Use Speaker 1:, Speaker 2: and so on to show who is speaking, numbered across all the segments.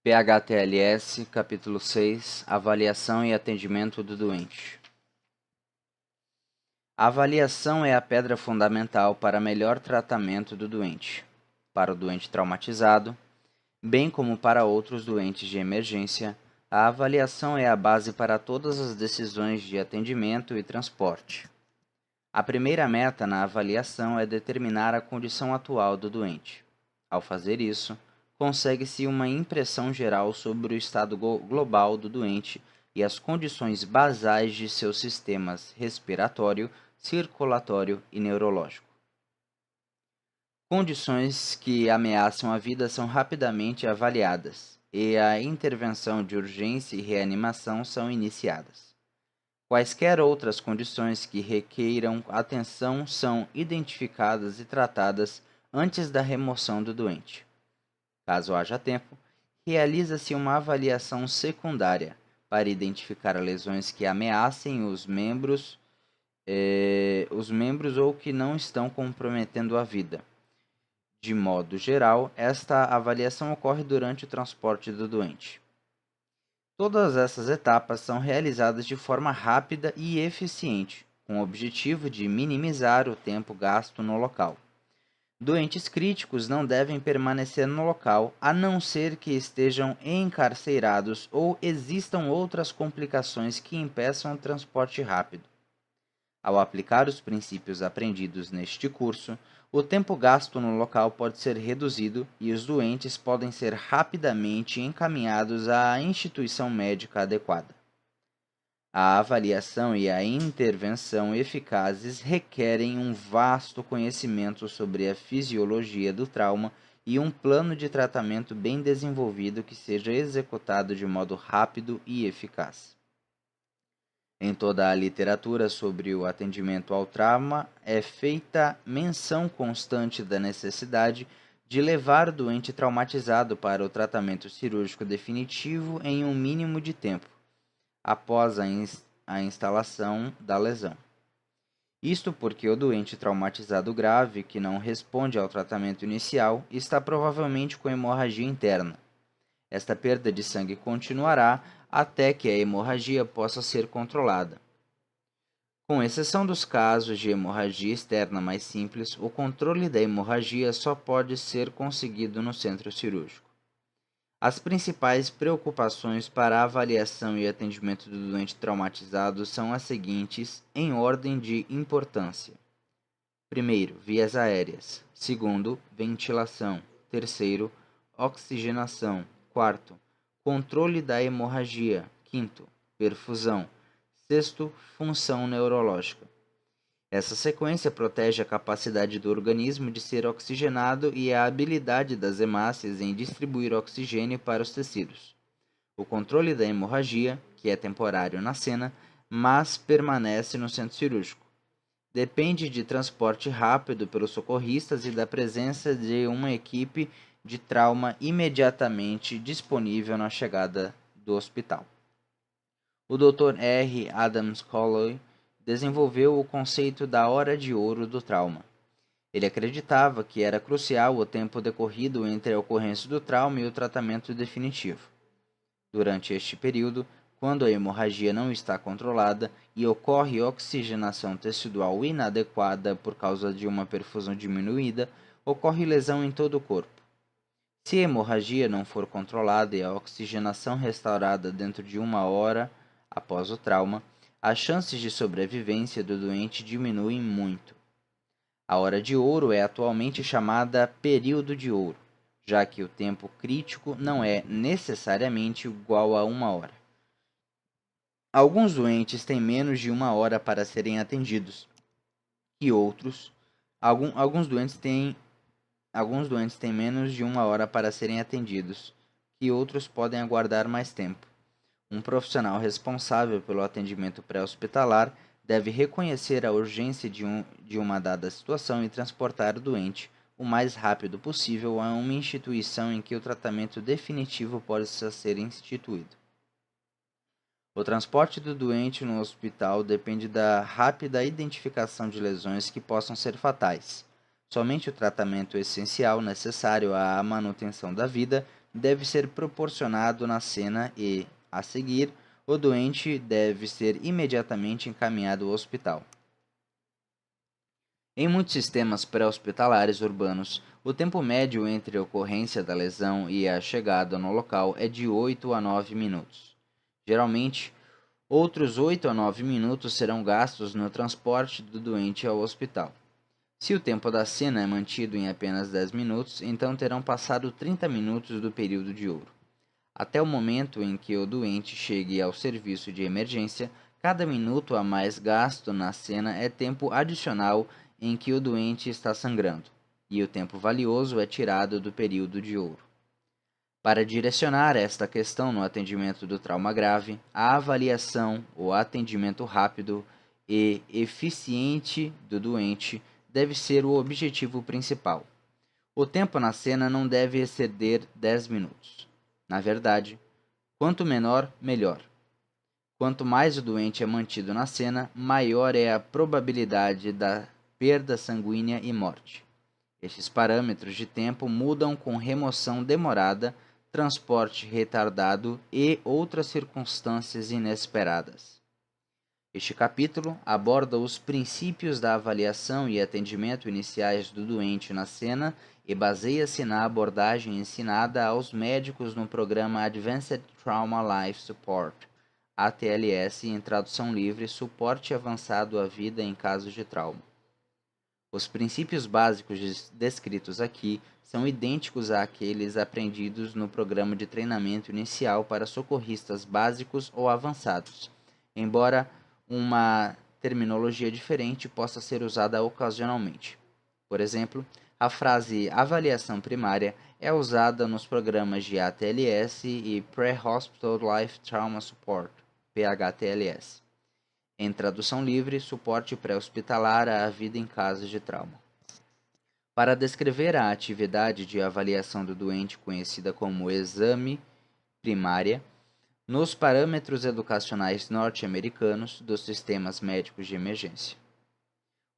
Speaker 1: PHTLS, capítulo 6, Avaliação e atendimento do doente. A avaliação é a pedra fundamental para melhor tratamento do doente, para o doente traumatizado, bem como para outros doentes de emergência. A avaliação é a base para todas as decisões de atendimento e transporte. A primeira meta na avaliação é determinar a condição atual do doente. Ao fazer isso, consegue-se uma impressão geral sobre o estado global do doente e as condições basais de seus sistemas respiratório, circulatório e neurológico. Condições que ameaçam a vida são rapidamente avaliadas e a intervenção de urgência e reanimação são iniciadas. Quaisquer outras condições que requeiram atenção são identificadas e tratadas antes da remoção do doente. Caso haja tempo, realiza-se uma avaliação secundária para identificar lesões que ameacem os membros ou que não estão comprometendo a vida. De modo geral, esta avaliação ocorre durante o transporte do doente. Todas essas etapas são realizadas de forma rápida e eficiente, com o objetivo de minimizar o tempo gasto no local. Doentes críticos não devem permanecer no local, a não ser que estejam encarcerados ou existam outras complicações que impeçam o transporte rápido. Ao aplicar os princípios aprendidos neste curso, o tempo gasto no local pode ser reduzido e os doentes podem ser rapidamente encaminhados à instituição médica adequada. A avaliação e a intervenção eficazes requerem um vasto conhecimento sobre a fisiologia do trauma e um plano de tratamento bem desenvolvido que seja executado de modo rápido e eficaz. Em toda a literatura sobre o atendimento ao trauma, é feita menção constante da necessidade de levar o doente traumatizado para o tratamento cirúrgico definitivo em um mínimo de tempo, após a instalação da lesão. Isto porque o doente traumatizado grave, que não responde ao tratamento inicial, está provavelmente com hemorragia interna. Esta perda de sangue continuará até que a hemorragia possa ser controlada. Com exceção dos casos de hemorragia externa mais simples, o controle da hemorragia só pode ser conseguido no centro cirúrgico. As principais preocupações para a avaliação e atendimento do doente traumatizado são as seguintes, em ordem de importância. Primeiro, vias aéreas. Segundo, ventilação. Terceiro, oxigenação. Quarto, controle da hemorragia. Quinto, perfusão. Sexto, função neurológica. Essa sequência protege a capacidade do organismo de ser oxigenado e a habilidade das hemácias em distribuir oxigênio para os tecidos. O controle da hemorragia, que é temporário na cena, mas permanece no centro cirúrgico, depende de transporte rápido pelos socorristas e da presença de uma equipe de trauma imediatamente disponível na chegada do hospital. O Dr. R. Adams Cowley desenvolveu o conceito da hora de ouro do trauma. Ele acreditava que era crucial o tempo decorrido entre a ocorrência do trauma e o tratamento definitivo. Durante este período, quando a hemorragia não está controlada e ocorre oxigenação tecidual inadequada por causa de uma perfusão diminuída, ocorre lesão em todo o corpo. Se a hemorragia não for controlada e a oxigenação restaurada dentro de 1 hora após o trauma, as chances de sobrevivência do doente diminuem muito. A hora de ouro é atualmente chamada período de ouro, já que o tempo crítico não é necessariamente igual a 1 hora. Alguns doentes têm menos de 1 hora para serem atendidos, e outros. Alguns doentes têm menos de 1 hora para serem atendidos, e outros podem aguardar mais tempo. Um profissional responsável pelo atendimento pré-hospitalar deve reconhecer a urgência de uma dada situação e transportar o doente o mais rápido possível a uma instituição em que o tratamento definitivo possa ser instituído. O transporte do doente no hospital depende da rápida identificação de lesões que possam ser fatais. Somente o tratamento essencial necessário à manutenção da vida deve ser proporcionado na cena e, a seguir, o doente deve ser imediatamente encaminhado ao hospital. Em muitos sistemas pré-hospitalares urbanos, o tempo médio entre a ocorrência da lesão e a chegada no local é de 8 a 9 minutos. Geralmente, outros 8 a 9 minutos serão gastos no transporte do doente ao hospital. Se o tempo da cena é mantido em apenas 10 minutos, então terão passado 30 minutos do período de ouro. Até o momento em que o doente chegue ao serviço de emergência, cada minuto a mais gasto na cena é tempo adicional em que o doente está sangrando, e o tempo valioso é tirado do período de ouro. Para direcionar esta questão no atendimento do trauma grave, a avaliação, o atendimento rápido e eficiente do doente deve ser o objetivo principal. O tempo na cena não deve exceder 10 minutos. Na verdade, quanto menor, melhor. Quanto mais o doente é mantido na cena, maior é a probabilidade da perda sanguínea e morte. Estes parâmetros de tempo mudam com remoção demorada, transporte retardado e outras circunstâncias inesperadas. Este capítulo aborda os princípios da avaliação e atendimento iniciais do doente na cena e baseia-se na abordagem ensinada aos médicos no programa Advanced Trauma Life Support, ATLS, em tradução livre, Suporte Avançado à Vida em Casos de Trauma. Os princípios básicos descritos aqui são idênticos àqueles aprendidos no programa de treinamento inicial para socorristas básicos ou avançados, embora uma terminologia diferente possa ser usada ocasionalmente. Por exemplo, a frase avaliação primária é usada nos programas de ATLS e Pre-Hospital Life Trauma Support, PHTLS. Em tradução livre, suporte pré-hospitalar à vida em casos de trauma. Para descrever a atividade de avaliação do doente conhecida como exame primária, nos parâmetros educacionais norte-americanos dos sistemas médicos de emergência.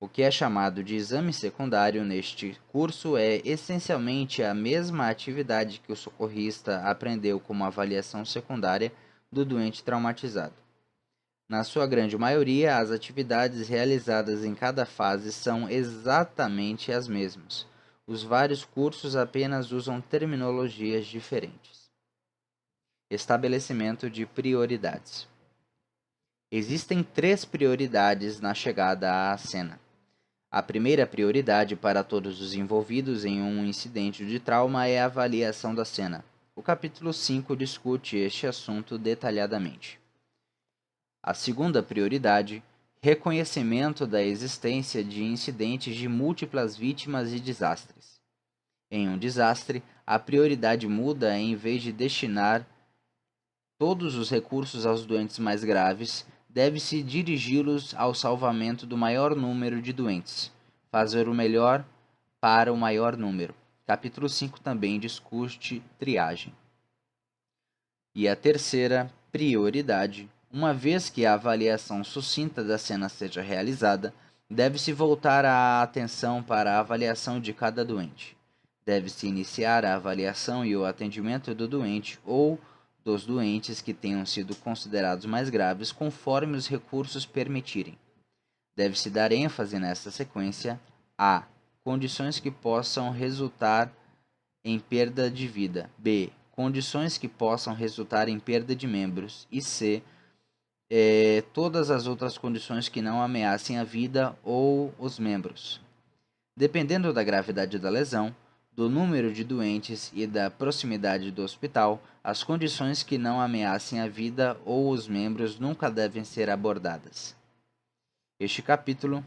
Speaker 1: O que é chamado de exame secundário neste curso é essencialmente a mesma atividade que o socorrista aprendeu como avaliação secundária do doente traumatizado. Na sua grande maioria, as atividades realizadas em cada fase são exatamente as mesmas. Os vários cursos apenas usam terminologias diferentes. Estabelecimento de prioridades. Existem 3 prioridades na chegada à cena. A primeira prioridade para todos os envolvidos em um incidente de trauma é a avaliação da cena. O capítulo 5 discute este assunto detalhadamente. A segunda prioridade, reconhecimento da existência de incidentes de múltiplas vítimas e desastres. Em um desastre, a prioridade muda em vez de destinar todos os recursos aos doentes mais graves, deve-se dirigi-los ao salvamento do maior número de doentes, fazer o melhor para o maior número. Capítulo 5 também discute triagem. E a terceira prioridade, uma vez que a avaliação sucinta da cena seja realizada, deve-se voltar a atenção para a avaliação de cada doente. Deve-se iniciar a avaliação e o atendimento do doente ou dos doentes que tenham sido considerados mais graves conforme os recursos permitirem. Deve-se dar ênfase nesta sequência a condições que possam resultar em perda de vida, b. condições que possam resultar em perda de membros e c. todas as outras condições que não ameacem a vida ou os membros. Dependendo da gravidade da lesão, do número de doentes e da proximidade do hospital, as condições que não ameacem a vida ou os membros nunca devem ser abordadas. Este capítulo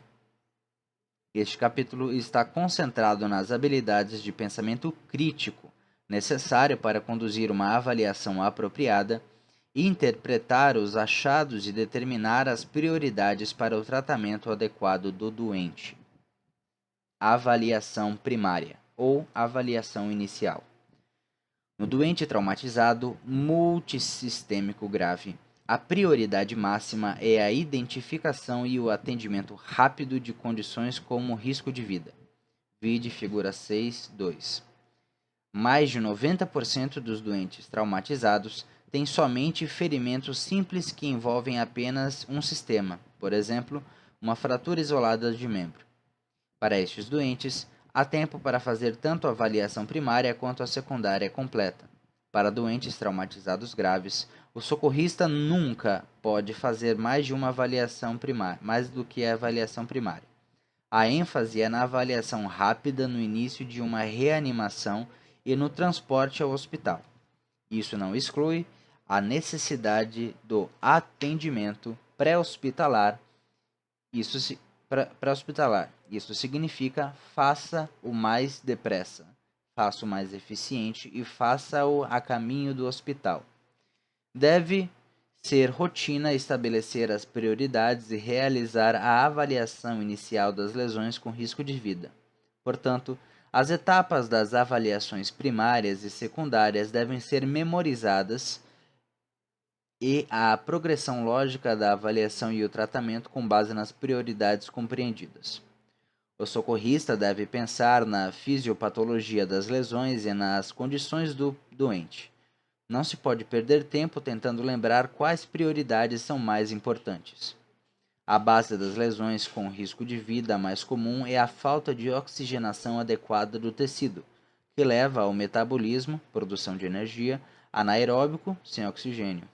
Speaker 1: está concentrado nas habilidades de pensamento crítico necessário para conduzir uma avaliação apropriada, interpretar os achados e determinar as prioridades para o tratamento adequado do doente. Avaliação primária ou avaliação inicial. No doente traumatizado multissistêmico grave, a prioridade máxima é a identificação e o atendimento rápido de condições como risco de vida. Vide figura 6.2. Mais de 90% dos doentes traumatizados têm somente ferimentos simples que envolvem apenas um sistema, por exemplo, uma fratura isolada de membro. Para estes doentes, há tempo para fazer tanto a avaliação primária quanto a secundária completa. Para doentes traumatizados graves, o socorrista nunca pode fazer mais de uma avaliação primária, mais do que a avaliação primária. A ênfase é na avaliação rápida no início de uma reanimação e no transporte ao hospital. Isso não exclui a necessidade do atendimento pré-hospitalar. Isso significa faça o mais depressa, faça o mais eficiente e faça-o a caminho do hospital. Deve ser rotina estabelecer as prioridades e realizar a avaliação inicial das lesões com risco de vida. Portanto, as etapas das avaliações primárias e secundárias devem ser memorizadas e a progressão lógica da avaliação e o tratamento com base nas prioridades compreendidas. O socorrista deve pensar na fisiopatologia das lesões e nas condições do doente. Não se pode perder tempo tentando lembrar quais prioridades são mais importantes. A base das lesões com risco de vida mais comum é a falta de oxigenação adequada do tecido, que leva ao metabolismo, produção de energia, anaeróbico, sem oxigênio.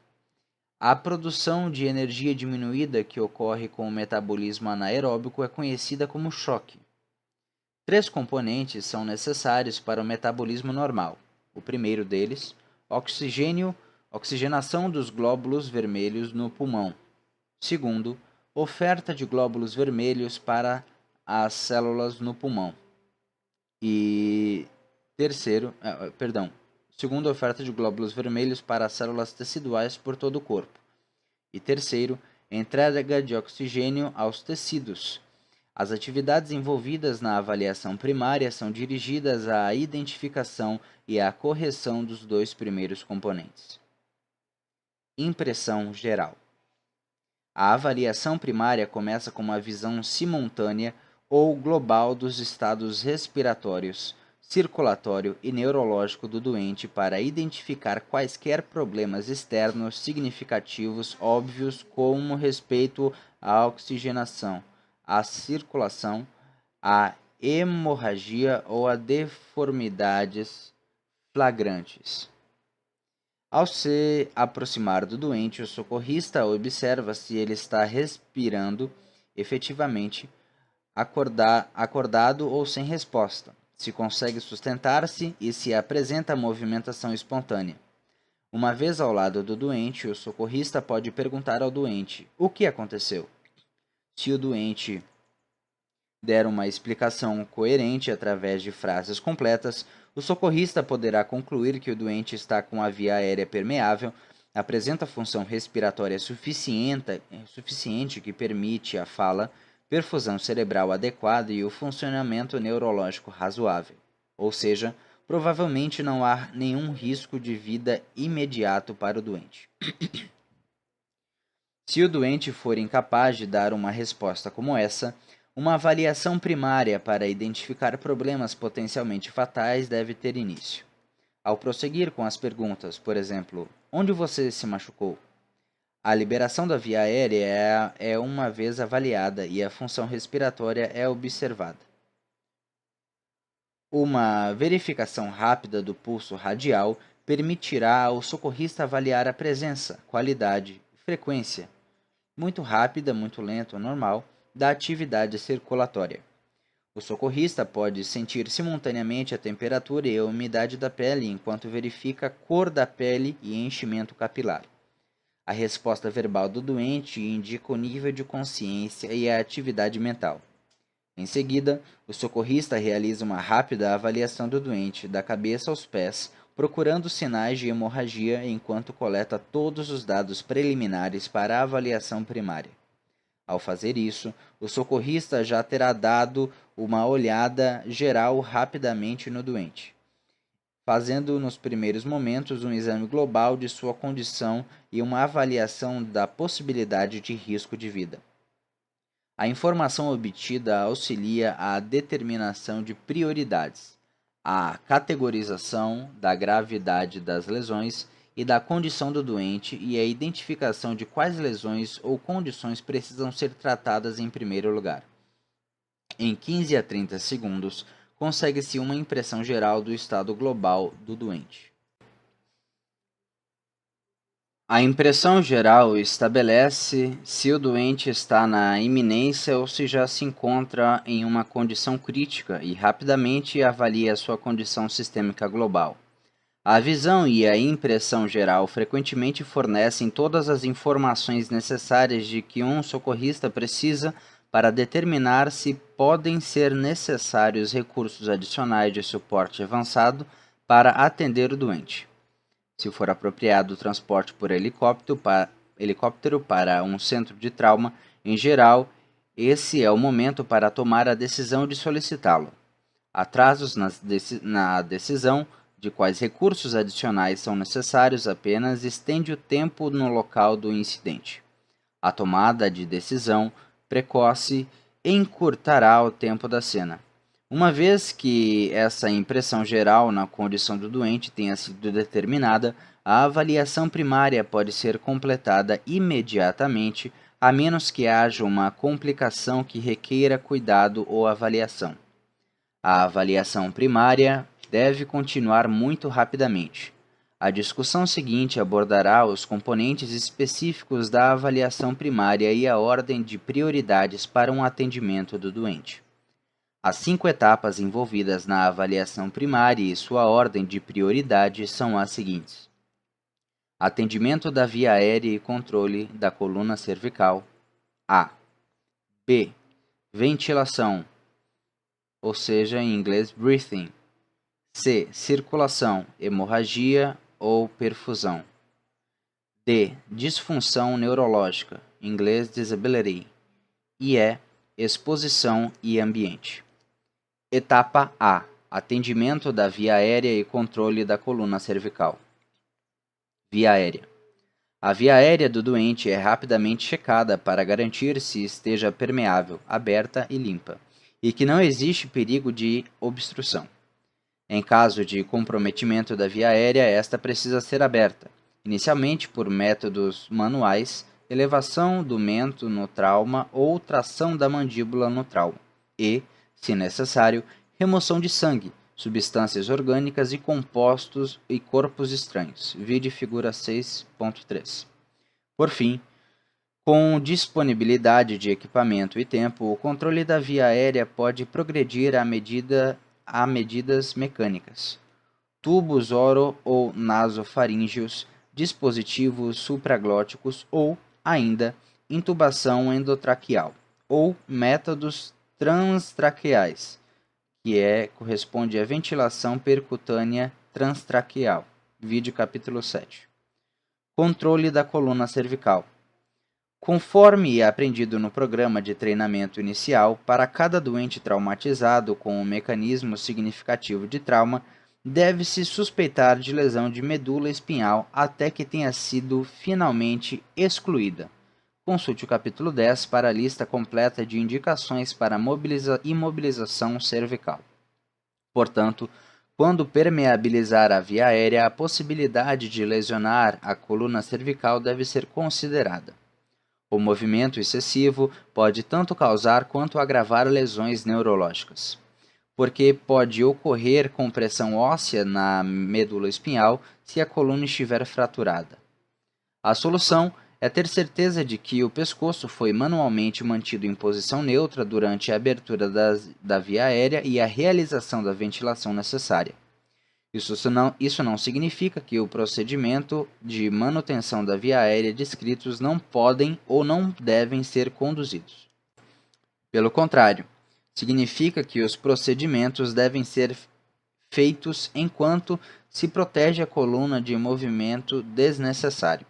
Speaker 1: A produção de energia diminuída que ocorre com o metabolismo anaeróbico é conhecida como choque. 3 componentes são necessários para o metabolismo normal. O primeiro deles, oxigenação dos glóbulos vermelhos no pulmão. Segundo, oferta de glóbulos vermelhos para as células no pulmão. Segundo, oferta de glóbulos vermelhos para as células teciduais por todo o corpo. E terceiro, entrega de oxigênio aos tecidos. As atividades envolvidas na avaliação primária são dirigidas à identificação e à correção dos 2 primeiros componentes. Impressão geral. A avaliação primária começa com uma visão simultânea ou global dos estados respiratórios, circulatório e neurológico do doente para identificar quaisquer problemas externos significativos óbvios como respeito à oxigenação, à circulação, à hemorragia ou a deformidades flagrantes. Ao se aproximar do doente, o socorrista observa se ele está respirando efetivamente, acordado ou sem resposta, se consegue sustentar-se e se apresenta movimentação espontânea. Uma vez ao lado do doente, o socorrista pode perguntar ao doente o que aconteceu. Se o doente der uma explicação coerente através de frases completas, o socorrista poderá concluir que o doente está com a via aérea permeável, apresenta função respiratória suficiente que permite a fala, perfusão cerebral adequada e o funcionamento neurológico razoável. Ou seja, provavelmente não há nenhum risco de vida imediato para o doente. Se o doente for incapaz de dar uma resposta como essa, uma avaliação primária para identificar problemas potencialmente fatais deve ter início. Ao prosseguir com as perguntas, por exemplo, onde você se machucou? A liberação da via aérea é uma vez avaliada e a função respiratória é observada. Uma verificação rápida do pulso radial permitirá ao socorrista avaliar a presença, qualidade e frequência, muito rápida, muito lenta ou normal, da atividade circulatória. O socorrista pode sentir simultaneamente a temperatura e a umidade da pele enquanto verifica a cor da pele e enchimento capilar. A resposta verbal do doente indica o nível de consciência e a atividade mental. Em seguida, o socorrista realiza uma rápida avaliação do doente, da cabeça aos pés, procurando sinais de hemorragia enquanto coleta todos os dados preliminares para a avaliação primária. Ao fazer isso, o socorrista já terá dado uma olhada geral rapidamente no doente, fazendo nos primeiros momentos um exame global de sua condição e uma avaliação da possibilidade de risco de vida. A informação obtida auxilia a determinação de prioridades. a categorização da gravidade das lesões e da condição do doente e a identificação de quais lesões ou condições precisam ser tratadas em primeiro lugar. Em 15 a 30 segundos, consegue-se uma impressão geral do estado global do doente. A impressão geral estabelece se o doente está na iminência ou se já se encontra em uma condição crítica e rapidamente avalia a sua condição sistêmica global. A visão e a impressão geral frequentemente fornecem todas as informações necessárias de que um socorrista precisa para determinar se podem ser necessários recursos adicionais de suporte avançado para atender o doente. Se for apropriado o transporte por helicóptero para um centro de trauma, em geral, esse é o momento para tomar a decisão de solicitá-lo. Atrasos na decisão de quais recursos adicionais são necessários apenas estende o tempo no local do incidente. A tomada de decisão precoce encurtará o tempo da cena. Uma vez que essa impressão geral na condição do doente tenha sido determinada, a avaliação primária pode ser completada imediatamente, a menos que haja uma complicação que requeira cuidado ou avaliação. A avaliação primária deve continuar muito rapidamente. A discussão seguinte abordará os componentes específicos da avaliação primária e a ordem de prioridades para um atendimento do doente. As 5 etapas envolvidas na avaliação primária e sua ordem de prioridade são as seguintes: atendimento da via aérea e controle da coluna cervical. A. B. Ventilação, ou seja, em inglês, breathing. C. Circulação, hemorragia ou perfusão. D. Disfunção neurológica, em inglês, disability. E E. Exposição e ambiente. Etapa A. Atendimento da via aérea e controle da coluna cervical. Via aérea. A via aérea do doente é rapidamente checada para garantir se esteja permeável, aberta e limpa, e que não existe perigo de obstrução. Em caso de comprometimento da via aérea, esta precisa ser aberta, inicialmente por métodos manuais, elevação do mento no trauma ou tração da mandíbula no trauma, e, se necessário, remoção de sangue, substâncias orgânicas e compostos e corpos estranhos. Vide figura 6.3. Por fim, com disponibilidade de equipamento e tempo, o controle da via aérea pode progredir a medidas mecânicas, tubos oro ou nasofaríngeos, dispositivos supraglóticos ou, ainda, intubação endotraqueal, ou métodos transtraqueais, que corresponde à ventilação percutânea transtraqueal. Vide capítulo 7. Controle da coluna cervical. Conforme aprendido no programa de treinamento inicial, para cada doente traumatizado com um mecanismo significativo de trauma, deve-se suspeitar de lesão de medula espinhal até que tenha sido finalmente excluída. Consulte o capítulo 10 para a lista completa de indicações para imobilização cervical. Portanto, quando permeabilizar a via aérea, a possibilidade de lesionar a coluna cervical deve ser considerada. O movimento excessivo pode tanto causar quanto agravar lesões neurológicas, porque pode ocorrer compressão óssea na medula espinhal se a coluna estiver fraturada. A solução é ter certeza de que o pescoço foi manualmente mantido em posição neutra durante a abertura da via aérea e a realização da ventilação necessária. Isso não significa que o procedimento de manutenção da via aérea descritos não podem ou não devem ser conduzidos. Pelo contrário, significa que os procedimentos devem ser feitos enquanto se protege a coluna de movimento desnecessário.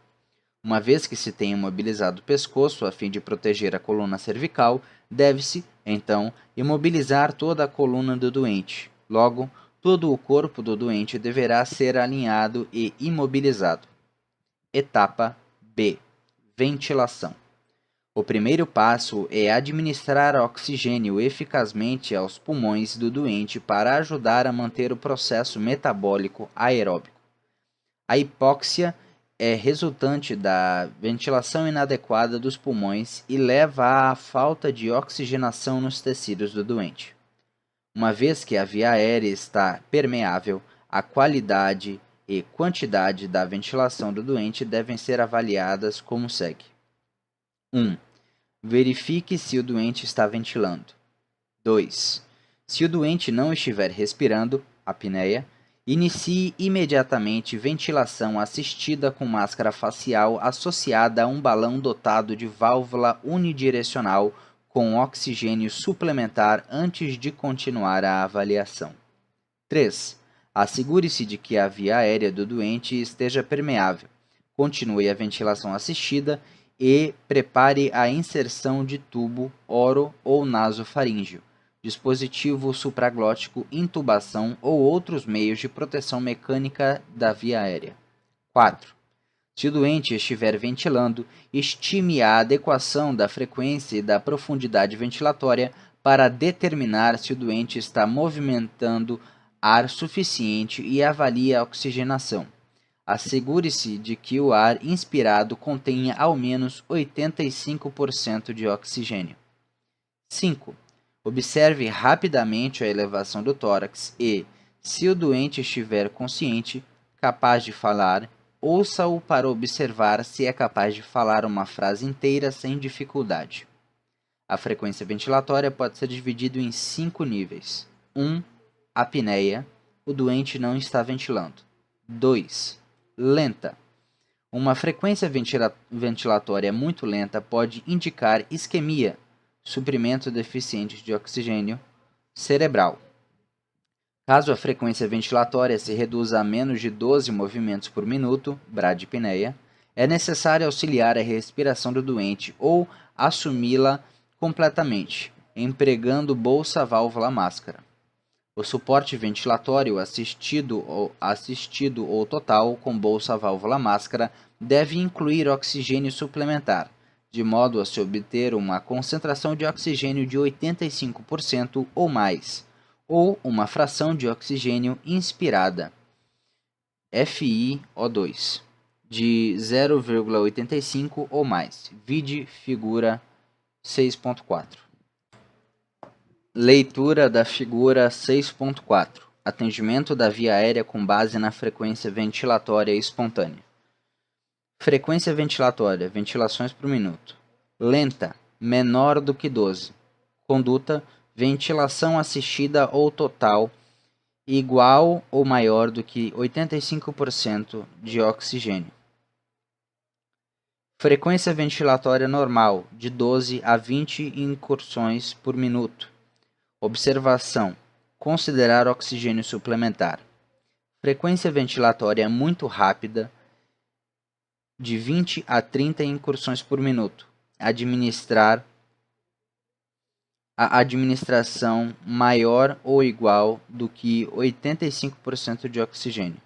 Speaker 1: Uma vez que se tenha imobilizado o pescoço a fim de proteger a coluna cervical, deve-se, então, imobilizar toda a coluna do doente. Logo, todo o corpo do doente deverá ser alinhado e imobilizado. Etapa B. Ventilação. O primeiro passo é administrar oxigênio eficazmente aos pulmões do doente para ajudar a manter o processo metabólico aeróbico. A hipóxia é resultante da ventilação inadequada dos pulmões e leva à falta de oxigenação nos tecidos do doente. Uma vez que a via aérea está permeável, a qualidade e quantidade da ventilação do doente devem ser avaliadas como segue. 1. Verifique se o doente está ventilando. 2. Se o doente não estiver respirando, apneia, inicie imediatamente ventilação assistida com máscara facial associada a um balão dotado de válvula unidirecional com oxigênio suplementar antes de continuar a avaliação. 3. Assegure-se de que a via aérea do doente esteja permeável. Continue a ventilação assistida e prepare a inserção de tubo oro ou nasofaríngeo, dispositivo supraglótico, intubação ou outros meios de proteção mecânica da via aérea. 4. Se o doente estiver ventilando, estime a adequação da frequência e da profundidade ventilatória para determinar se o doente está movimentando ar suficiente e avalie a oxigenação. Assegure-se de que o ar inspirado contenha ao menos 85% de oxigênio. 5. Observe rapidamente a elevação do tórax e, se o doente estiver consciente, capaz de falar, ouça-o para observar se é capaz de falar uma frase inteira sem dificuldade. A frequência ventilatória pode ser dividida em 5 níveis. 1. Apneia. O doente não está ventilando. 2. Lenta. Uma frequência ventilatória muito lenta pode indicar isquemia, suprimento deficiente de oxigênio cerebral. Caso a frequência ventilatória se reduza a menos de 12 movimentos por minuto, bradipneia, é necessário auxiliar a respiração do doente ou assumi-la completamente, empregando bolsa-válvula máscara. O suporte ventilatório assistido ou total com bolsa-válvula máscara deve incluir oxigênio suplementar, de modo a se obter uma concentração de oxigênio de 85% ou mais, ou uma fração de oxigênio inspirada, FiO2, de 0,85 ou mais. Vide figura 6.4. Leitura da figura 6.4. Atendimento da via aérea com base na frequência ventilatória espontânea. Frequência ventilatória, ventilações por minuto. Lenta, menor do que 12. Conduta, ventilação assistida ou total, igual ou maior do que 85% de oxigênio. Frequência ventilatória normal, de 12 a 20 incursões por minuto. Observação: considerar oxigênio suplementar. Frequência ventilatória muito rápida, de 20 a 30 incursões por minuto. A administração maior ou igual do que 85% de oxigênio.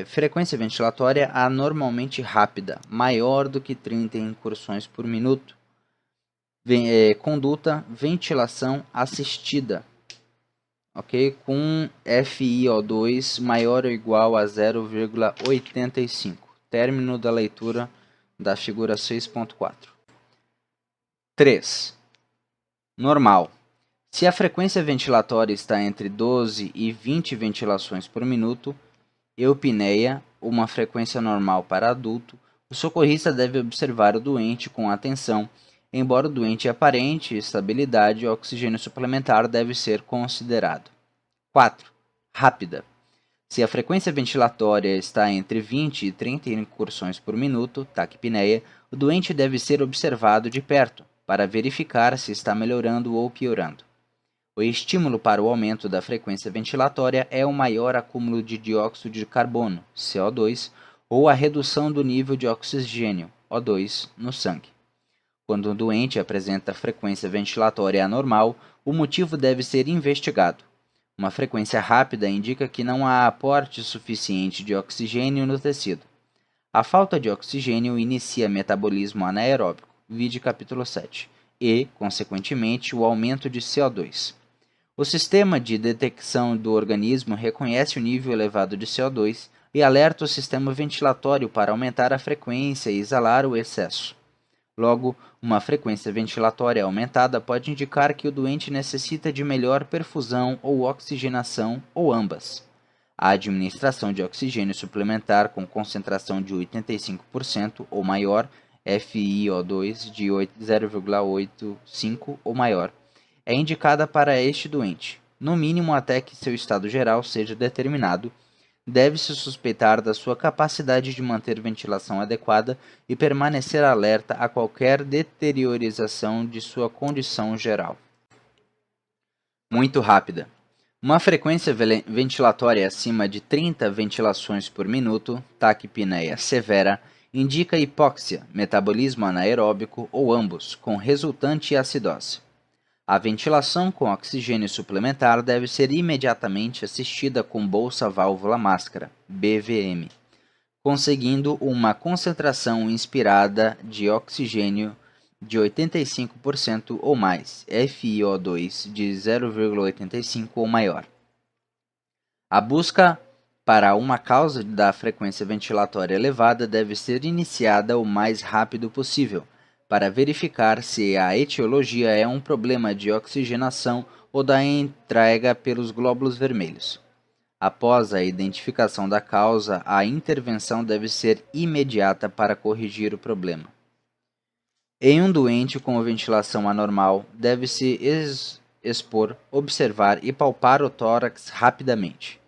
Speaker 1: Frequência ventilatória anormalmente rápida, maior do que 30 incursões por minuto. Conduta, ventilação assistida, ok? Com FiO2 maior ou igual a 0,85. Término da leitura da figura 6.4. 3. Normal. Se a frequência ventilatória está entre 12 e 20 ventilações por minuto, eupneia, uma frequência normal para adulto, o socorrista deve observar o doente com atenção. Embora o doente aparente estabilidade, o oxigênio suplementar deve ser considerado. 4. Rápida. Se a frequência ventilatória está entre 20 e 30 incursões por minuto, taquipneia, o doente deve ser observado de perto, para verificar se está melhorando ou piorando. O estímulo para o aumento da frequência ventilatória é o maior acúmulo de dióxido de carbono, CO2, ou a redução do nível de oxigênio, O2, no sangue. Quando o doente apresenta frequência ventilatória anormal, o motivo deve ser investigado. Uma frequência rápida indica que não há aporte suficiente de oxigênio no tecido. A falta de oxigênio inicia metabolismo anaeróbico, vide capítulo 7, e, consequentemente, o aumento de CO2. O sistema de detecção do organismo reconhece o nível elevado de CO2 e alerta o sistema ventilatório para aumentar a frequência e exalar o excesso. Logo, uma frequência ventilatória aumentada pode indicar que o doente necessita de melhor perfusão ou oxigenação, ou ambas. A administração de oxigênio suplementar com concentração de 85% ou maior, FiO2 de 0,85 ou maior, é indicada para este doente, no mínimo até que seu estado geral seja determinado. Deve-se suspeitar da sua capacidade de manter ventilação adequada e permanecer alerta a qualquer deteriorização de sua condição geral. Muito rápida. Uma frequência ventilatória acima de 30 ventilações por minuto, taquipneia severa, indica hipóxia, metabolismo anaeróbico ou ambos, com resultante acidose. A ventilação com oxigênio suplementar deve ser imediatamente assistida com bolsa-válvula-máscara, BVM, conseguindo uma concentração inspirada de oxigênio de 85% ou mais, FiO2 de 0,85 ou maior. A busca para uma causa da frequência ventilatória elevada deve ser iniciada o mais rápido possível, para verificar se a etiologia é um problema de oxigenação ou da entrega pelos glóbulos vermelhos. Após a identificação da causa, a intervenção deve ser imediata para corrigir o problema. Em um doente com ventilação anormal, deve-se expor, observar e palpar o tórax rapidamente.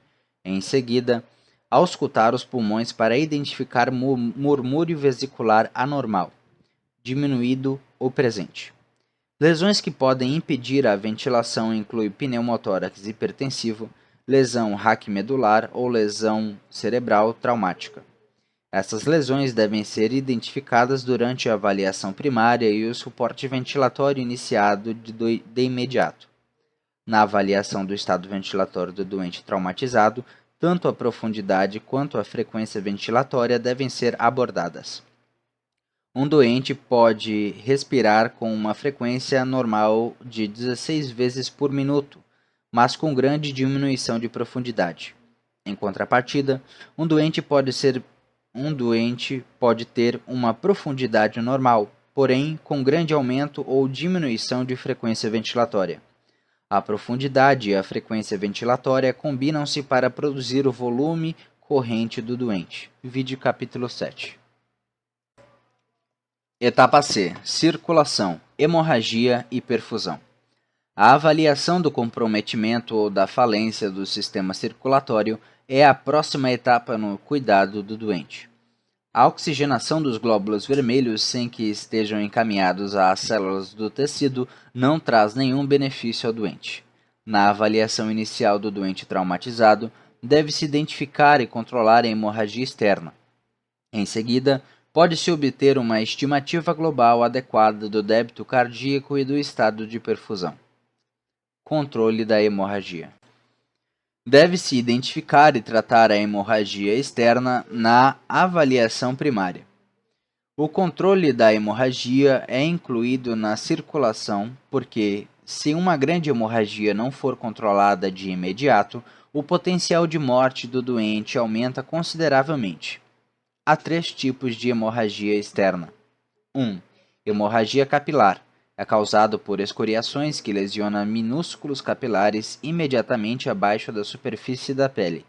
Speaker 1: Em seguida, auscultar os pulmões para identificar murmúrio vesicular anormal, diminuído ou presente. Lesões que podem impedir a ventilação incluem pneumotórax hipertensivo, lesão raquimedular ou lesão cerebral traumática. Essas lesões devem ser identificadas durante a avaliação primária e o suporte ventilatório iniciado de imediato. Na avaliação do estado ventilatório do doente traumatizado, tanto a profundidade quanto a frequência ventilatória devem ser abordadas. Um doente pode respirar com uma frequência normal de 16 vezes por minuto, mas com grande diminuição de profundidade. Em contrapartida, um doente pode ter uma profundidade normal, porém com grande aumento ou diminuição de frequência ventilatória. A profundidade e a frequência ventilatória combinam-se para produzir o volume corrente do doente. Vide capítulo 7. Etapa C. Circulação, hemorragia e perfusão. A avaliação do comprometimento ou da falência do sistema circulatório é a próxima etapa no cuidado do doente. A oxigenação dos glóbulos vermelhos sem que estejam encaminhados às células do tecido não traz nenhum benefício ao doente. Na avaliação inicial do doente traumatizado, deve-se identificar e controlar a hemorragia externa. Em seguida, pode-se obter uma estimativa global adequada do débito cardíaco e do estado de perfusão. Controle da hemorragia. Deve-se identificar e tratar a hemorragia externa na avaliação primária. O controle da hemorragia é incluído na circulação porque, se uma grande hemorragia não for controlada de imediato, o potencial de morte do doente aumenta consideravelmente. Há 3 tipos de hemorragia externa. 1. Hemorragia capilar. É causado por escoriações que lesionam minúsculos capilares imediatamente abaixo da superfície da pele.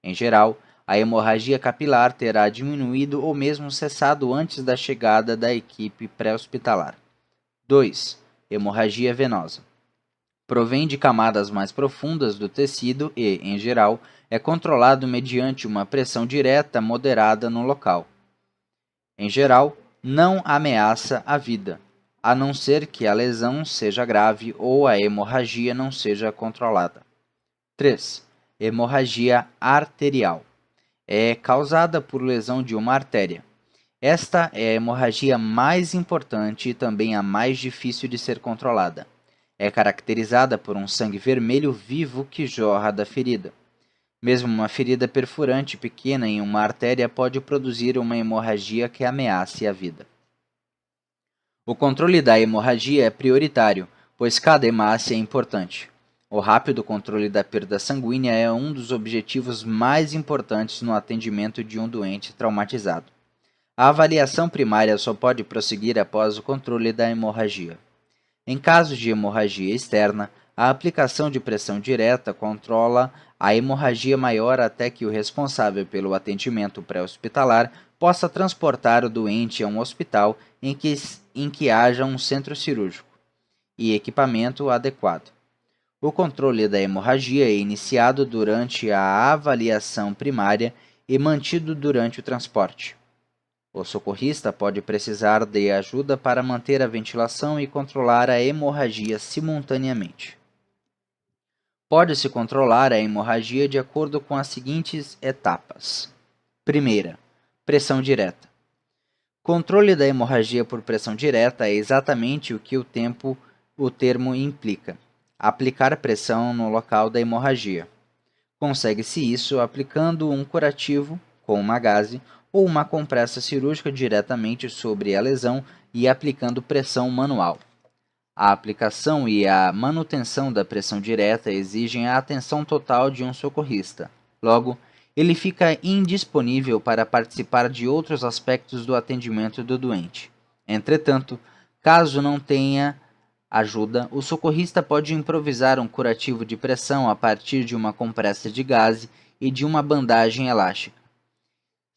Speaker 1: Em geral, a hemorragia capilar terá diminuído ou mesmo cessado antes da chegada da equipe pré-hospitalar. 2. Hemorragia venosa. Provém de camadas mais profundas do tecido e, em geral, é controlado mediante uma pressão direta moderada no local. Em geral, não ameaça a vida, a não ser que a lesão seja grave ou a hemorragia não seja controlada. 3. Hemorragia arterial. É causada por lesão de uma artéria. Esta é a hemorragia mais importante e também a mais difícil de ser controlada. É caracterizada por um sangue vermelho vivo que jorra da ferida. Mesmo uma ferida perfurante pequena em uma artéria pode produzir uma hemorragia que ameace a vida. O controle da hemorragia é prioritário, pois cada hemácia é importante. O rápido controle da perda sanguínea é um dos objetivos mais importantes no atendimento de um doente traumatizado. A avaliação primária só pode prosseguir após o controle da hemorragia. Em caso de hemorragia externa, a aplicação de pressão direta controla a hemorragia maior até que o responsável pelo atendimento pré-hospitalar possa transportar o doente a um hospital em que haja um centro cirúrgico e equipamento adequado. O controle da hemorragia é iniciado durante a avaliação primária e mantido durante o transporte. O socorrista pode precisar de ajuda para manter a ventilação e controlar a hemorragia simultaneamente. Pode-se controlar a hemorragia de acordo com as seguintes etapas. Primeira, pressão direta. Controle da hemorragia por pressão direta é exatamente o que o termo implica: aplicar pressão no local da hemorragia. Consegue-se isso aplicando um curativo, com uma gaze, ou uma compressa cirúrgica diretamente sobre a lesão e aplicando pressão manual. A aplicação e a manutenção da pressão direta exigem a atenção total de um socorrista. Logo, ele fica indisponível para participar de outros aspectos do atendimento do doente. Entretanto, caso não tenha ajuda, o socorrista pode improvisar um curativo de pressão a partir de uma compressa de gaze e de uma bandagem elástica.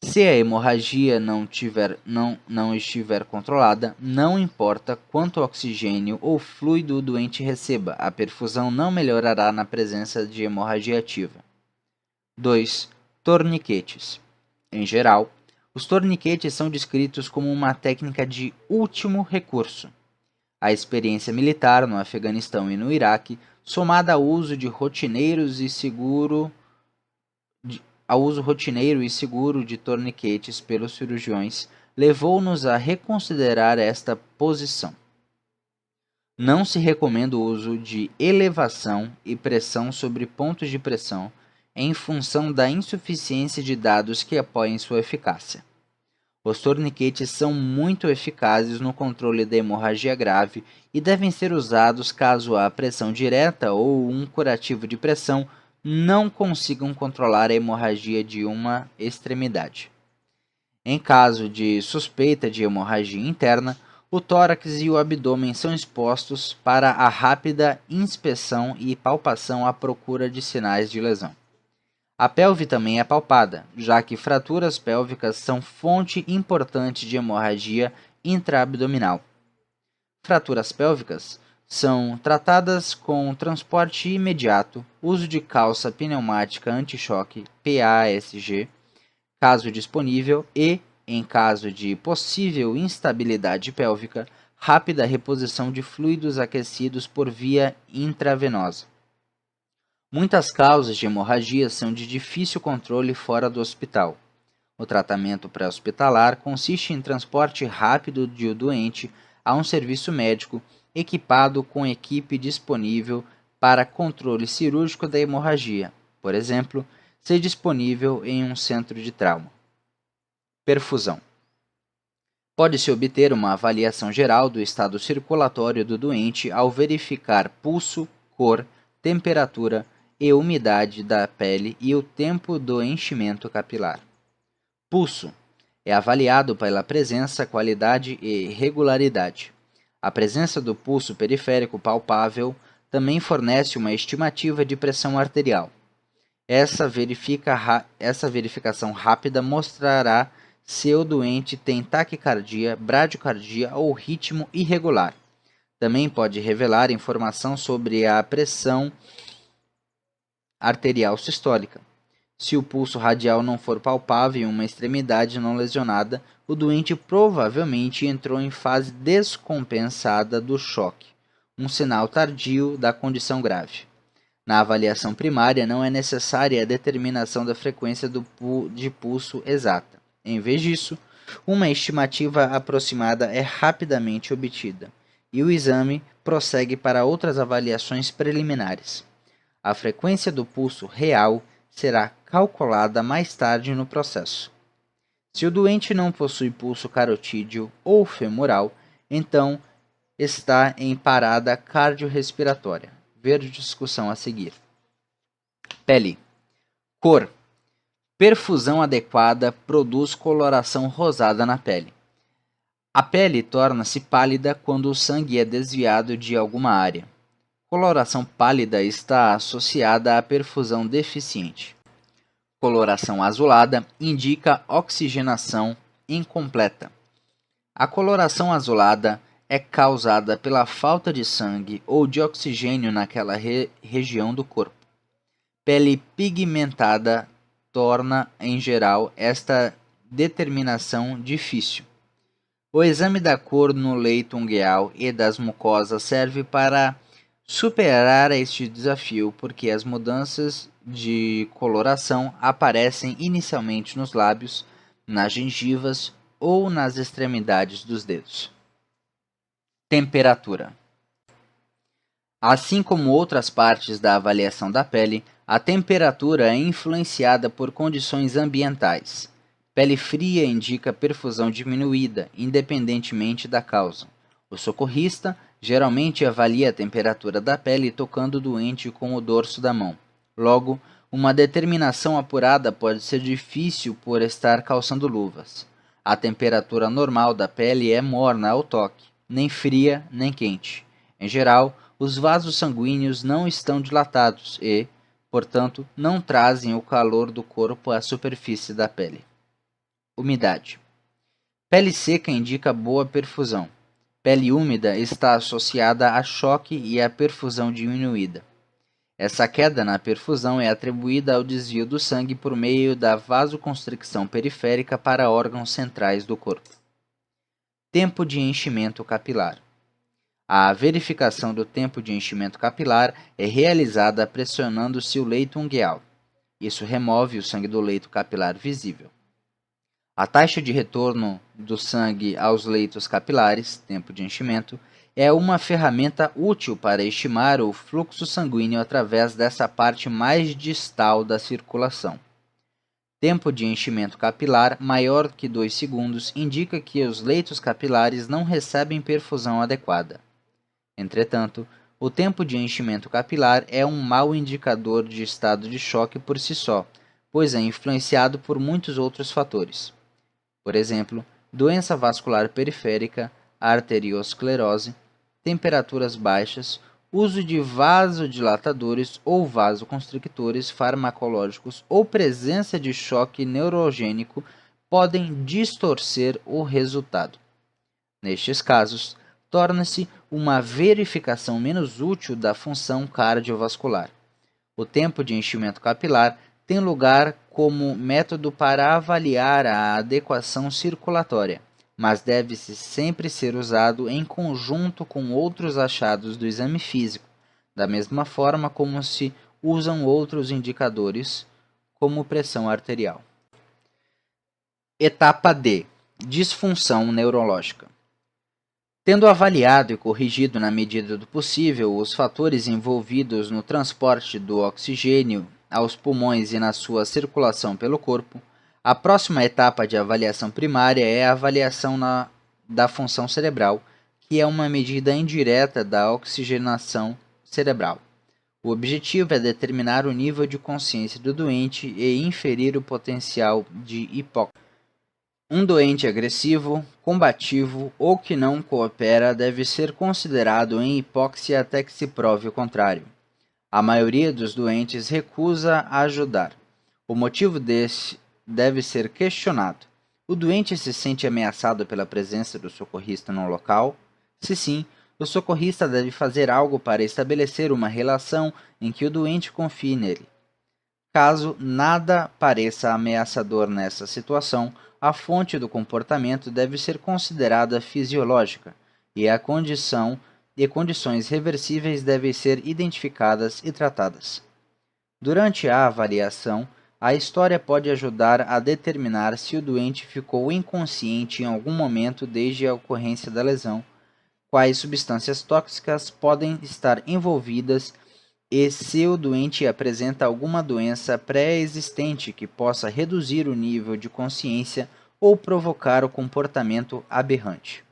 Speaker 1: Se a hemorragia não estiver controlada, não importa quanto oxigênio ou fluido o doente receba, a perfusão não melhorará na presença de hemorragia ativa. 2. Torniquetes. Em geral, os torniquetes são descritos como uma técnica de último recurso. A experiência militar no Afeganistão e no Iraque, somada ao uso rotineiro e seguro de torniquetes pelos cirurgiões, levou-nos a reconsiderar esta posição. Não se recomenda o uso de elevação e pressão sobre pontos de pressão, em função da insuficiência de dados que apoiem sua eficácia. Os torniquetes são muito eficazes no controle da hemorragia grave e devem ser usados caso a pressão direta ou um curativo de pressão não consigam controlar a hemorragia de uma extremidade. Em caso de suspeita de hemorragia interna, o tórax e o abdômen são expostos para a rápida inspeção e palpação à procura de sinais de lesão. A pelve também é palpada, já que fraturas pélvicas são fonte importante de hemorragia intraabdominal. Fraturas pélvicas são tratadas com transporte imediato, uso de calça pneumática anti-choque PASG, caso disponível, e, em caso de possível instabilidade pélvica, rápida reposição de fluidos aquecidos por via intravenosa. Muitas causas de hemorragia são de difícil controle fora do hospital. O tratamento pré-hospitalar consiste em transporte rápido do doente a um serviço médico equipado com equipe disponível para controle cirúrgico da hemorragia, por exemplo, se disponível em um centro de trauma. Perfusão. Pode-se obter uma avaliação geral do estado circulatório do doente ao verificar pulso, cor, temperatura e umidade da pele e o tempo do enchimento capilar. Pulso é avaliado pela presença, qualidade e regularidade. A presença do pulso periférico palpável também fornece uma estimativa de pressão arterial. Essa verificação rápida mostrará se o doente tem taquicardia, bradicardia ou ritmo irregular. Também pode revelar informação sobre a pressão arterial sistólica. Se o pulso radial não for palpável em uma extremidade não lesionada, o doente provavelmente entrou em fase descompensada do choque, um sinal tardio da condição grave. Na avaliação primária, não é necessária a determinação da frequência de pulso exata. Em vez disso, uma estimativa aproximada é rapidamente obtida, e o exame prossegue para outras avaliações preliminares. A frequência do pulso real será calculada mais tarde no processo. Se o doente não possui pulso carotídeo ou femoral, então está em parada cardiorrespiratória. Ver discussão a seguir. Pele. Cor. Perfusão adequada produz coloração rosada na pele. A pele torna-se pálida quando o sangue é desviado de alguma área. Coloração pálida está associada à perfusão deficiente. Coloração azulada indica oxigenação incompleta. A coloração azulada é causada pela falta de sangue ou de oxigênio naquela região do corpo. Pele pigmentada torna, em geral, esta determinação difícil. O exame da cor no leito ungueal e das mucosas serve para superar este desafio, porque as mudanças de coloração aparecem inicialmente nos lábios, nas gengivas ou nas extremidades dos dedos. Temperatura. Assim como outras partes da avaliação da pele, a temperatura é influenciada por condições ambientais. Pele fria indica perfusão diminuída, independentemente da causa. O socorrista geralmente avalia a temperatura da pele tocando o doente com o dorso da mão. Logo, uma determinação apurada pode ser difícil por estar calçando luvas. A temperatura normal da pele é morna ao toque, nem fria nem quente. Em geral, os vasos sanguíneos não estão dilatados e, portanto, não trazem o calor do corpo à superfície da pele. Umidade. Pele seca indica boa perfusão. Pele úmida está associada a choque e a perfusão diminuída. Essa queda na perfusão é atribuída ao desvio do sangue por meio da vasoconstricção periférica para órgãos centrais do corpo. Tempo de enchimento capilar. A verificação do tempo de enchimento capilar é realizada pressionando-se o leito ungueal. Isso remove o sangue do leito capilar visível. A taxa de retorno do sangue aos leitos capilares, tempo de enchimento, é uma ferramenta útil para estimar o fluxo sanguíneo através dessa parte mais distal da circulação. Tempo de enchimento capilar maior que 2 segundos indica que os leitos capilares não recebem perfusão adequada. Entretanto, o tempo de enchimento capilar é um mau indicador de estado de choque por si só, pois é influenciado por muitos outros fatores. Por exemplo, doença vascular periférica, arteriosclerose, temperaturas baixas, uso de vasodilatadores ou vasoconstrictores farmacológicos ou presença de choque neurogênico podem distorcer o resultado. Nestes casos, torna-se uma verificação menos útil da função cardiovascular. O tempo de enchimento capilar tem lugar como método para avaliar a adequação circulatória, mas deve-se sempre ser usado em conjunto com outros achados do exame físico, da mesma forma como se usam outros indicadores, como pressão arterial. Etapa D. Disfunção neurológica. Tendo avaliado e corrigido na medida do possível os fatores envolvidos no transporte do oxigênio aos pulmões e na sua circulação pelo corpo, a próxima etapa de avaliação primária é a avaliação da função cerebral, que é uma medida indireta da oxigenação cerebral. O objetivo é determinar o nível de consciência do doente e inferir o potencial de hipóxia. Um doente agressivo, combativo ou que não coopera deve ser considerado em hipóxia até que se prove o contrário. A maioria dos doentes recusa ajudar. O motivo desse deve ser questionado. O doente se sente ameaçado pela presença do socorrista no local? Se sim, o socorrista deve fazer algo para estabelecer uma relação em que o doente confie nele. Caso nada pareça ameaçador nessa situação, a fonte do comportamento deve ser considerada fisiológica e condições reversíveis devem ser identificadas e tratadas. Durante a avaliação, a história pode ajudar a determinar se o doente ficou inconsciente em algum momento desde a ocorrência da lesão, quais substâncias tóxicas podem estar envolvidas e se o doente apresenta alguma doença pré-existente que possa reduzir o nível de consciência ou provocar o comportamento aberrante.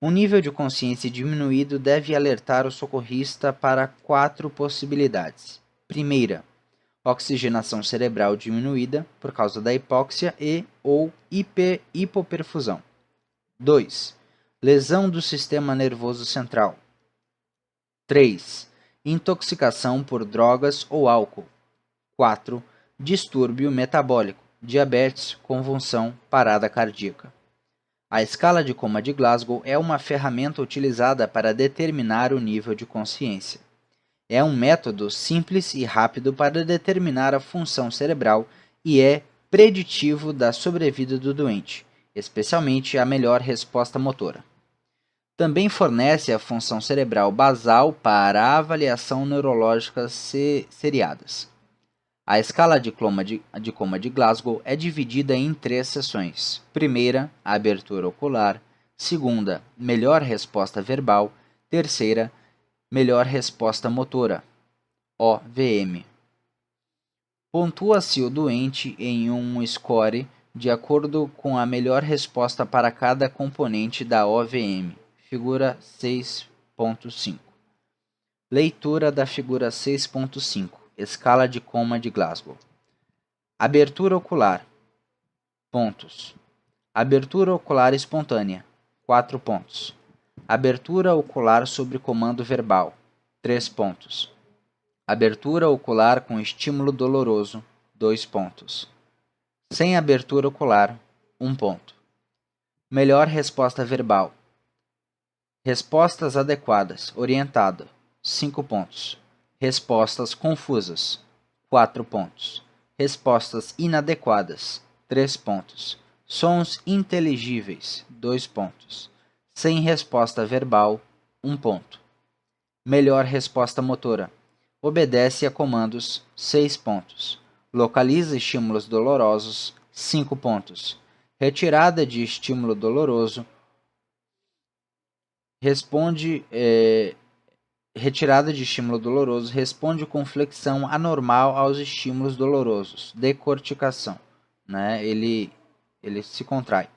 Speaker 1: Um nível de consciência diminuído deve alertar o socorrista para 4 possibilidades. Primeira, oxigenação cerebral diminuída por causa da hipóxia e ou hipoperfusão. 2. Lesão do sistema nervoso central. 3. Intoxicação por drogas ou álcool. 4. Distúrbio metabólico, diabetes, convulsão, parada cardíaca. A escala de coma de Glasgow é uma ferramenta utilizada para determinar o nível de consciência. É um método simples e rápido para determinar a função cerebral e é preditivo da sobrevida do doente, especialmente a melhor resposta motora. Também fornece a função cerebral basal para a avaliação neurológica seriadas. A escala de coma de Glasgow é dividida em 3 seções. Primeira, a abertura ocular. Segunda, melhor resposta verbal. Terceira, melhor resposta motora, OVM. Pontua-se o doente em um score de acordo com a melhor resposta para cada componente da OVM. Figura 6.5. Leitura da figura 6.5. Escala de coma de Glasgow. Abertura ocular. Pontos. Abertura ocular espontânea. 4 pontos. Abertura ocular sobre comando verbal. 3 pontos. Abertura ocular com estímulo doloroso. 2 pontos. Sem abertura ocular. 1 ponto. Melhor resposta verbal. Respostas adequadas. Orientado. 5 pontos. Respostas confusas. 4 pontos. Respostas inadequadas. 3 pontos. Sons inteligíveis. 2 pontos. Sem resposta verbal, 1 ponto. Melhor resposta motora. Obedece a comandos, 6 pontos. Localiza estímulos dolorosos, 5 pontos. Retirada de estímulo doloroso. Retirada de estímulo doloroso responde com flexão anormal aos estímulos dolorosos. Decorticação. Né? Ele se contrai.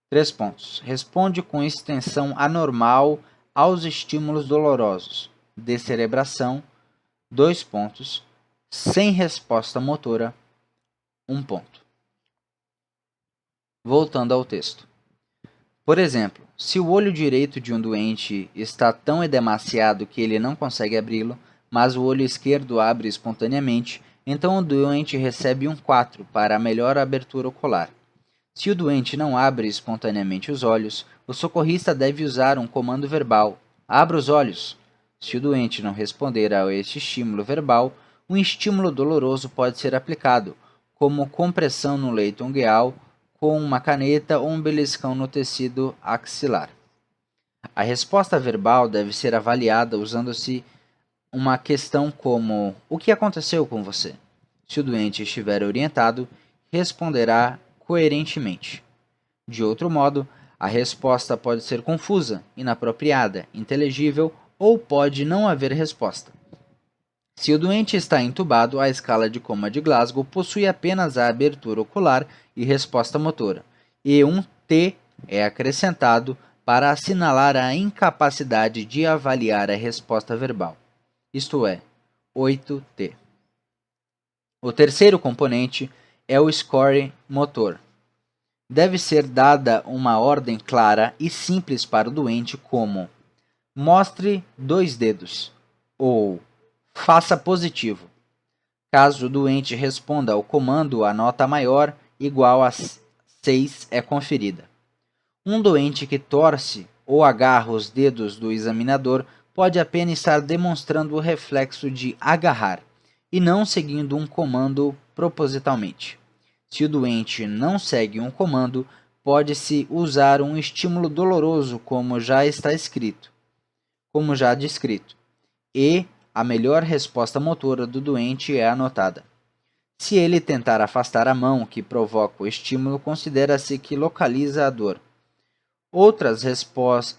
Speaker 1: 3 pontos. Responde com extensão anormal aos estímulos dolorosos. Descerebração. 2 pontos. Sem resposta motora. 1 ponto. Voltando ao texto. Por exemplo, se o olho direito de um doente está tão edemaciado que ele não consegue abri-lo, mas o olho esquerdo abre espontaneamente, então o doente recebe um 4 para a melhor abertura ocular. Se o doente não abre espontaneamente os olhos, o socorrista deve usar um comando verbal: abra os olhos. Se o doente não responder a este estímulo verbal, um estímulo doloroso pode ser aplicado, como compressão no leito ungueal com uma caneta ou um beliscão no tecido axilar. A resposta verbal deve ser avaliada usando-se uma questão como: o que aconteceu com você? Se o doente estiver orientado, responderá coerentemente. De outro modo, a resposta pode ser confusa, inapropriada, inteligível ou pode não haver resposta. Se o doente está entubado, a escala de coma de Glasgow possui apenas a abertura ocular e resposta motora, e um T é acrescentado para assinalar a incapacidade de avaliar a resposta verbal, isto é, 8T. O terceiro componente é o score motor. Deve ser dada uma ordem clara e simples para o doente, como: mostre 2 dedos ou faça positivo. Caso o doente responda ao comando, a nota maior igual a 6 é conferida. Um doente que torce ou agarra os dedos do examinador pode apenas estar demonstrando o reflexo de agarrar e não seguindo um comando propositalmente. Se o doente não segue um comando, pode-se usar um estímulo doloroso, como já descrito, e a melhor resposta motora do doente é anotada. Se ele tentar afastar a mão que provoca o estímulo, considera-se que localiza a dor. Outras respostas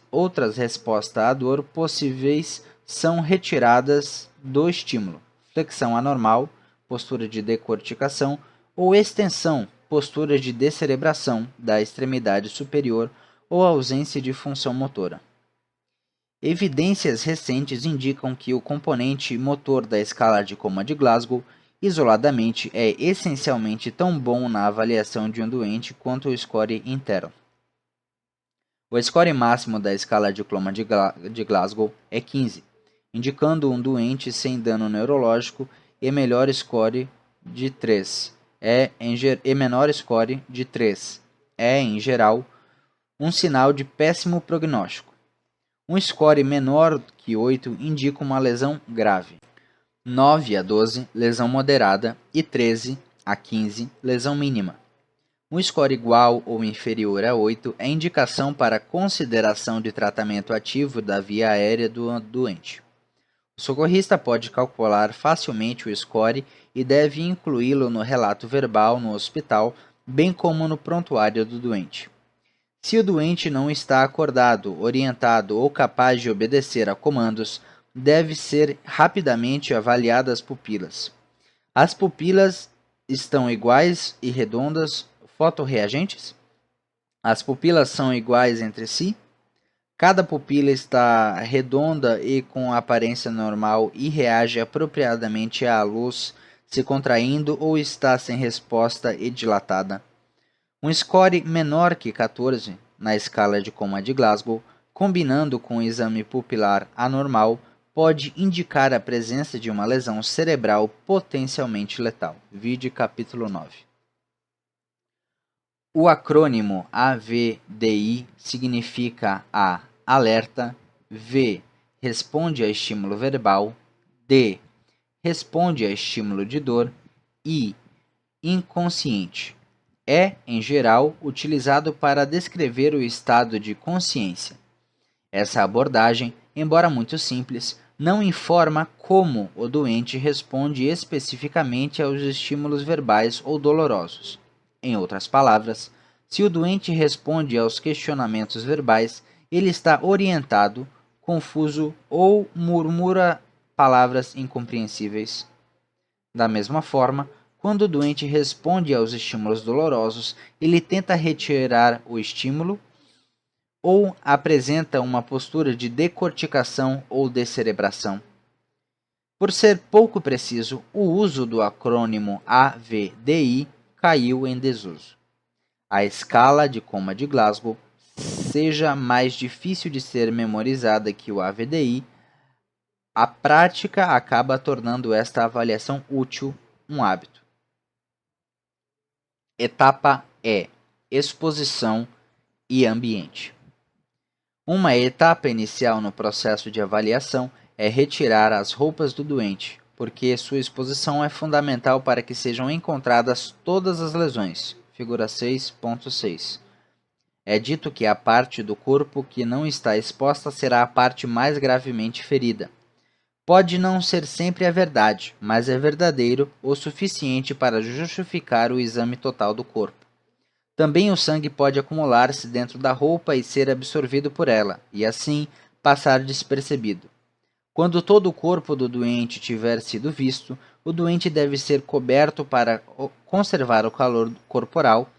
Speaker 1: à dor possíveis são retiradas do estímulo: flexão anormal, postura de decorticação, ou extensão, postura de descerebração da extremidade superior ou ausência de função motora. Evidências recentes indicam que o componente motor da escala de Coma de Glasgow, isoladamente, é essencialmente tão bom na avaliação de um doente quanto o score interno. O score máximo da escala de Coma de Glasgow é 15, indicando um doente sem dano neurológico e menor score de 3. Menor score de 3 é, em geral, um sinal de péssimo prognóstico. Um score menor que 8 indica uma lesão grave, 9 a 12, lesão moderada, e 13 a 15, lesão mínima. Um score igual ou inferior a 8 é indicação para consideração de tratamento ativo da via aérea do doente. O socorrista pode calcular facilmente o score e deve incluí-lo no relato verbal no hospital, bem como no prontuário do doente. Se o doente não está acordado, orientado ou capaz de obedecer a comandos, deve ser rapidamente avaliadas as pupilas. As pupilas estão iguais e redondas, fotorreagentes? As pupilas são iguais entre si? Cada pupila está redonda e com aparência normal e reage apropriadamente à luz, se contraindo ou está sem resposta e dilatada. Um score menor que 14 na escala de Coma de Glasgow, combinando com o exame pupilar anormal, pode indicar a presença de uma lesão cerebral potencialmente letal. Vide capítulo 9. O acrônimo AVDI significa A. Alerta, V. Responde a estímulo verbal, D. Responde a estímulo de dor, I. Inconsciente. É, em geral, utilizado para descrever o estado de consciência. Essa abordagem, embora muito simples, não informa como o doente responde especificamente aos estímulos verbais ou dolorosos. Em outras palavras, se o doente responde aos questionamentos verbais, ele está orientado, confuso ou murmura palavras incompreensíveis. Da mesma forma, quando o doente responde aos estímulos dolorosos, ele tenta retirar o estímulo ou apresenta uma postura de decorticação ou descerebração. Por ser pouco preciso, o uso do acrônimo AVDI caiu em desuso. A escala de Coma de Glasgow seja mais difícil de ser memorizada que o AVDI, a prática acaba tornando esta avaliação útil um hábito. Etapa E: exposição e ambiente. Uma etapa inicial no processo de avaliação é retirar as roupas do doente, porque sua exposição é fundamental para que sejam encontradas todas as lesões. Figura 6.6. É dito que a parte do corpo que não está exposta será a parte mais gravemente ferida. Pode não ser sempre a verdade, mas é verdadeiro o suficiente para justificar o exame total do corpo. Também o sangue pode acumular-se dentro da roupa e ser absorvido por ela, e assim passar despercebido. Quando todo o corpo do doente tiver sido visto, o doente deve ser coberto para conservar o calor corporal,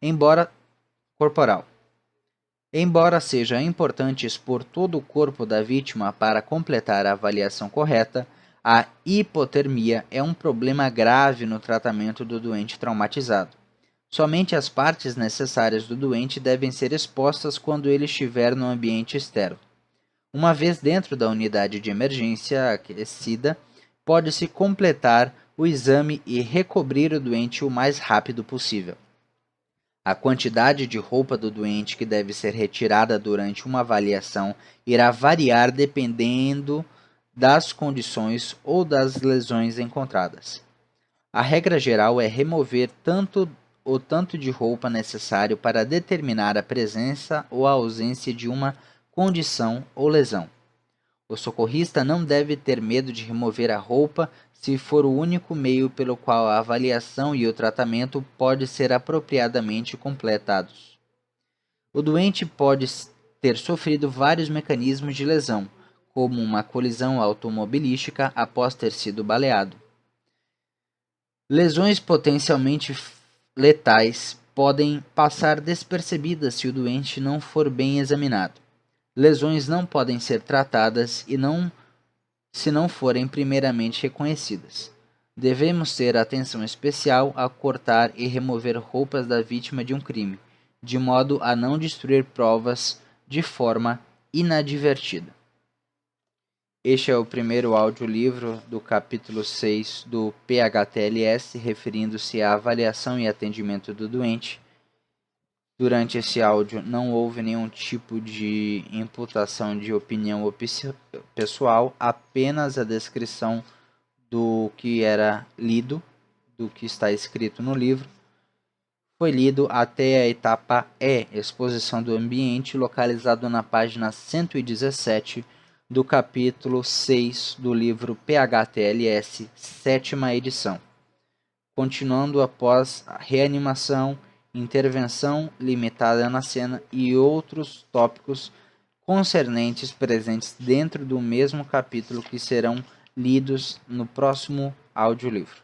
Speaker 1: embora seja importante expor todo o corpo da vítima para completar a avaliação correta, a hipotermia é um problema grave no tratamento do doente traumatizado. Somente as partes necessárias do doente devem ser expostas quando ele estiver no ambiente externo. Uma vez dentro da unidade de emergência aquecida, pode-se completar o exame e recobrir o doente o mais rápido possível. A quantidade de roupa do doente que deve ser retirada durante uma avaliação irá variar dependendo das condições ou das lesões encontradas. A regra geral é remover o tanto de roupa necessário para determinar a presença ou a ausência de uma condição ou lesão. O socorrista não deve ter medo de remover a roupa se for o único meio pelo qual a avaliação e o tratamento pode ser apropriadamente completados. O doente pode ter sofrido vários mecanismos de lesão, como uma colisão automobilística após ter sido baleado. Lesões potencialmente letais podem passar despercebidas se o doente não for bem examinado. Lesões não podem ser tratadas se não forem primeiramente reconhecidas. Devemos ter atenção especial a cortar e remover roupas da vítima de um crime, de modo a não destruir provas de forma inadvertida. Este é o primeiro audiolivro do capítulo 6 do PHTLS, referindo-se à avaliação e atendimento do doente. Durante esse áudio não houve nenhum tipo de imputação de opinião pessoal, apenas a descrição do que era lido, do que está escrito no livro. Foi lido até a etapa E, exposição do ambiente, localizado na página 117 do capítulo 6 do livro PHTLS, 7ª edição. Continuando após a reanimação, intervenção limitada na cena e outros tópicos concernentes presentes dentro do mesmo capítulo que serão lidos no próximo audiolivro.